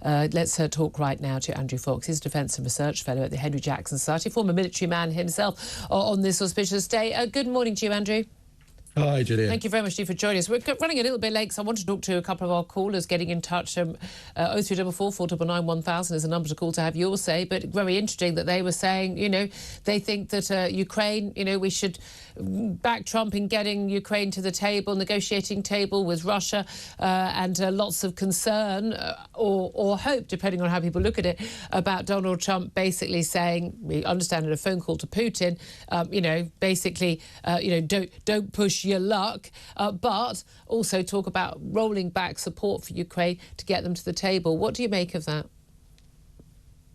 Let's talk right now to Andrew Fox. He's a Defence and Research Fellow at the Henry Jackson Society, former military man himself on this auspicious day. Good morning to you, Andrew. Hi, Julia. Thank you very much, Steve, for joining us. We're running a little bit late, so I want to talk to a couple of our callers getting in touch. 0344 499 1000 is a number to call to have your say, but very interesting that they were saying, you know, they think that Ukraine, you know, we should back Trump in getting Ukraine to the table, negotiating table with Russia, and lots of concern or hope, depending on how people look at it, about Donald Trump basically saying, we understand in a phone call to Putin, you know, basically, you know, don't push your luck, but also talk about rolling back support for Ukraine to get them to the table. What do you make of that?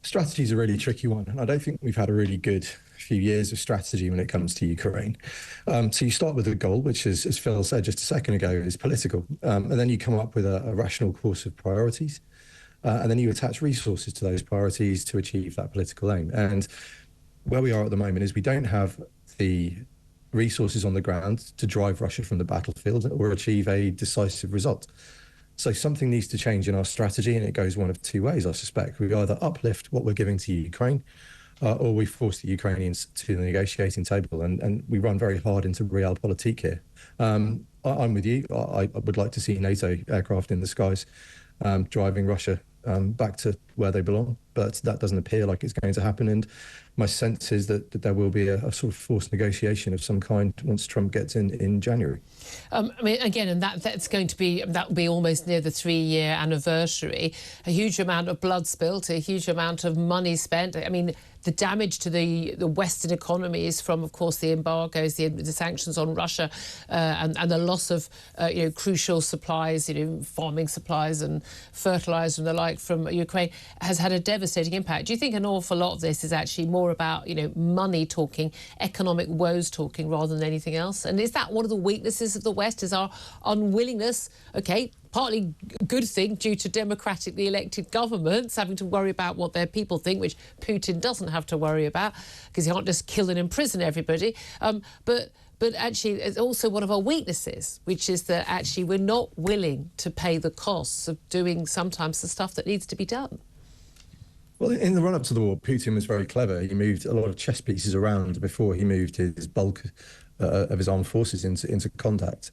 Strategy is a really tricky one, and I don't think we've had a really good few years of strategy when it comes to Ukraine. So you start with a goal, which is, as Phil said just a second ago, is political, and then you come up with a rational course of priorities, and then you attach resources to those priorities to achieve that political aim. And where we are at the moment is we don't have the resources on the ground to drive Russia from the battlefield or achieve a decisive result. So something needs to change in our strategy, and it goes one of two ways, I suspect. We either uplift what we're giving to Ukraine, or we force the Ukrainians to the negotiating table, and we run very hard into realpolitik here. I'm with you. I would like to see NATO aircraft in the skies driving Russia back to where they belong, but that doesn't appear like it's going to happen. And my sense is that there will be a sort of forced negotiation of some kind once Trump gets in January. I mean, again, and that will be almost near the 3-year anniversary. A huge amount of blood spilt, a huge amount of money spent. I mean, the damage to the Western economies from, of course, the embargoes, the sanctions on Russia, and the loss of you know, crucial supplies, you know, farming supplies and fertilizer and the like from Ukraine, has had a devastating impact. Do you think an awful lot of this is actually more about, you know, money talking, economic woes talking, rather than anything else? And is that one of the weaknesses of the West, is our unwillingness, okay, partly a good thing due to democratically elected governments having to worry about what their people think, which Putin doesn't have to worry about because he can't just kill and imprison everybody. But actually, it's also one of our weaknesses, which is that actually we're not willing to pay the costs of doing sometimes the stuff that needs to be done. Well, in the run-up to the war, Putin was very clever. He moved a lot of chess pieces around before he moved his bulk of his armed forces into contact.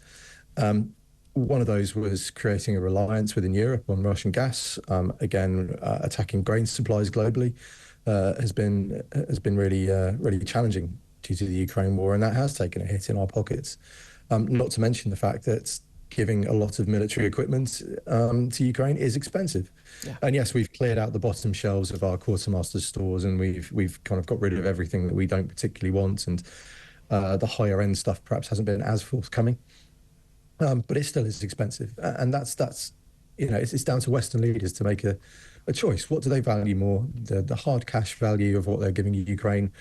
One of those was creating a reliance within Europe on Russian gas. Again, attacking grain supplies globally has been really challenging due to the Ukraine war, and that has taken a hit in our pockets. Not to mention the fact that giving a lot of military equipment to Ukraine is expensive. Yeah. And yes, we've cleared out the bottom shelves of our quartermaster stores, and we've kind of got rid of everything that we don't particularly want, and the higher end stuff perhaps hasn't been as forthcoming. But it still is expensive, and that's you know, it's down to Western leaders to make a choice. What do they value more, the hard cash value of what they're giving Ukraine,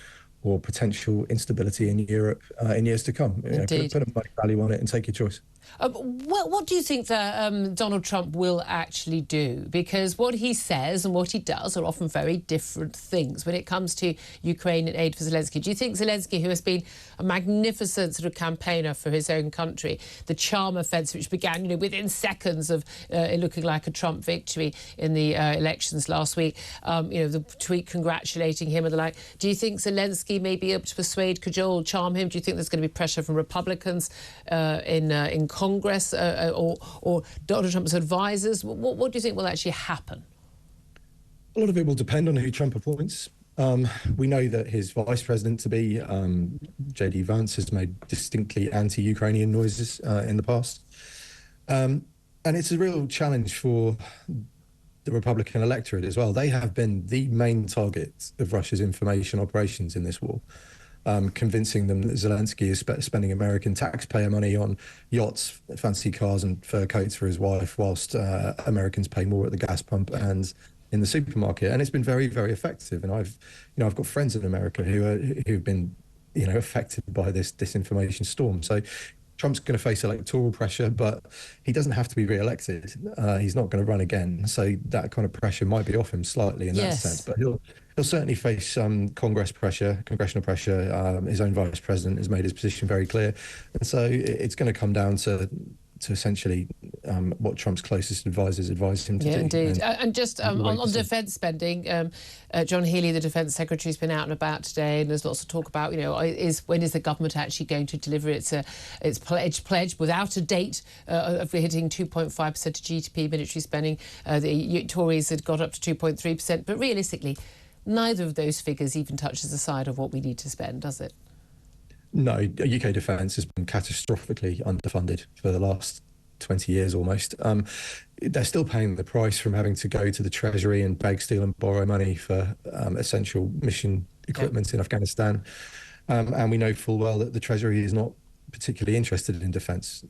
or potential instability in Europe in years to come? You know, put a money value on it and take your choice. What do you think that Donald Trump will actually do? Because what he says and what he does are often very different things when it comes to Ukraine and aid for Zelensky. Do you think Zelensky, who has been a magnificent sort of campaigner for his own country, the charm offensive, which began, you know, within seconds of it looking like a Trump victory in the elections last week, you know, the tweet congratulating him and the like, do you think Zelensky may be able to persuade, cajole, charm him? Do you think there's going to be pressure from Republicans in Congress or Donald Trump's advisors? What do you think will actually happen? A lot of it will depend on who Trump appoints. We know that his vice president-to-be, J.D. Vance, has made distinctly anti-Ukrainian noises in the past. And it's a real challenge for the Republican electorate as well. They have been the main target of Russia's information operations in this war. Convincing them that Zelensky is spending American taxpayer money on yachts, fancy cars and fur coats for his wife, whilst Americans pay more at the gas pump and in the supermarket. And it's been very, very effective. And I've got friends in America who've been, you know, affected by this disinformation storm. So Trump's going to face electoral pressure, but he doesn't have to be re-elected. He's not going to run again. So that kind of pressure might be off him slightly in that sense. But he'll certainly face some congressional pressure. His own vice president has made his position very clear. And so it's going to come down to essentially what Trump's closest advisors advised him to do. Yeah, indeed. And just on defence spending, John Healey, the Defence Secretary, has been out and about today, and there's lots of talk about, when is the government actually going to deliver its pledge without a date of hitting 2.5% of GDP military spending. The Tories had got up to 2.3%, but realistically, neither of those figures even touches the side of what we need to spend, does it? No, UK defence has been catastrophically underfunded for the last 20 years almost. They're still paying the price from having to go to the Treasury and beg, steal and borrow money for essential mission equipment in Afghanistan. And we know full well that the Treasury is not particularly interested in defence.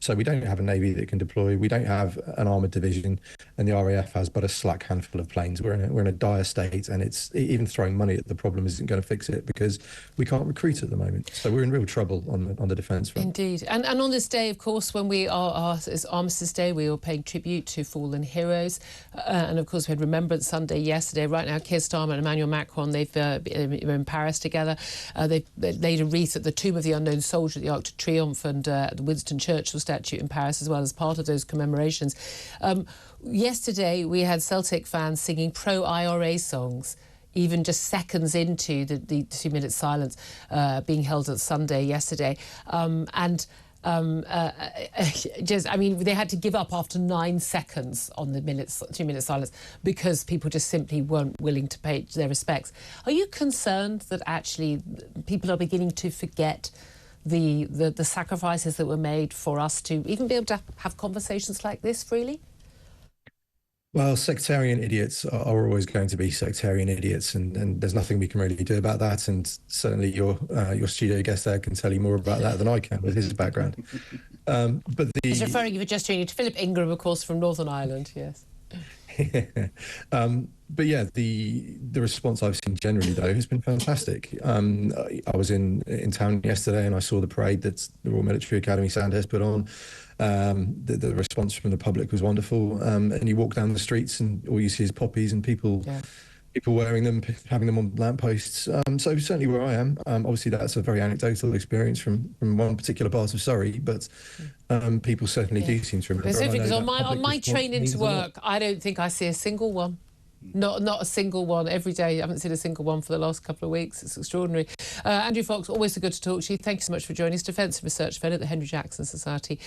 So we don't have a Navy that can deploy. We don't have an armoured division, and the RAF has but a slack handful of planes. We're in a dire state, and it's even throwing money at the problem isn't going to fix it because we can't recruit at the moment. So we're in real trouble on the defence front. Indeed. And on this day, of course, when we are it's Armistice Day, we are paying tribute to fallen heroes. And of course, we had Remembrance Sunday yesterday. Right now, Keir Starmer and Emmanuel Macron, they've been in Paris together. They laid a wreath at the Tomb of the Unknown Soldier at the Arc de Triomphe and the Winston Churchill statue in Paris as well as part of those commemorations. Yesterday, we had Celtic fans singing pro-IRA songs, even just seconds into the 2-minute silence being held at Sunday yesterday. They had to give up after 9 seconds on the 2-minute silence because people just simply weren't willing to pay their respects. Are you concerned that actually people are beginning to forget the sacrifices that were made for us to even be able to have conversations like this freely? Well, sectarian idiots are always going to be sectarian idiots, and there's nothing we can really do about that. And certainly your studio guest there can tell you more about that than I can with his background. But he's referring, you were just to Philip Ingram, of course, from Northern Ireland, yes. But yeah, the response I've seen generally, though, has been fantastic. I was in town yesterday and I saw the parade that the Royal Military Academy Sandhurst put on. The response from the public was wonderful. And you walk down the streets and all you see is poppies and people wearing them, having them on lampposts. So certainly where I am, obviously that's a very anecdotal experience from one particular part of Surrey, but people certainly do seem to remember. Specifically, because on my train into work, I don't think I see a single one. Not a single one every day. I haven't seen a single one for the last couple of weeks. It's extraordinary. Andrew Fox, always so good to talk to you. Thank you so much for joining us. Defence and Research Fellow at the Henry Jackson Society.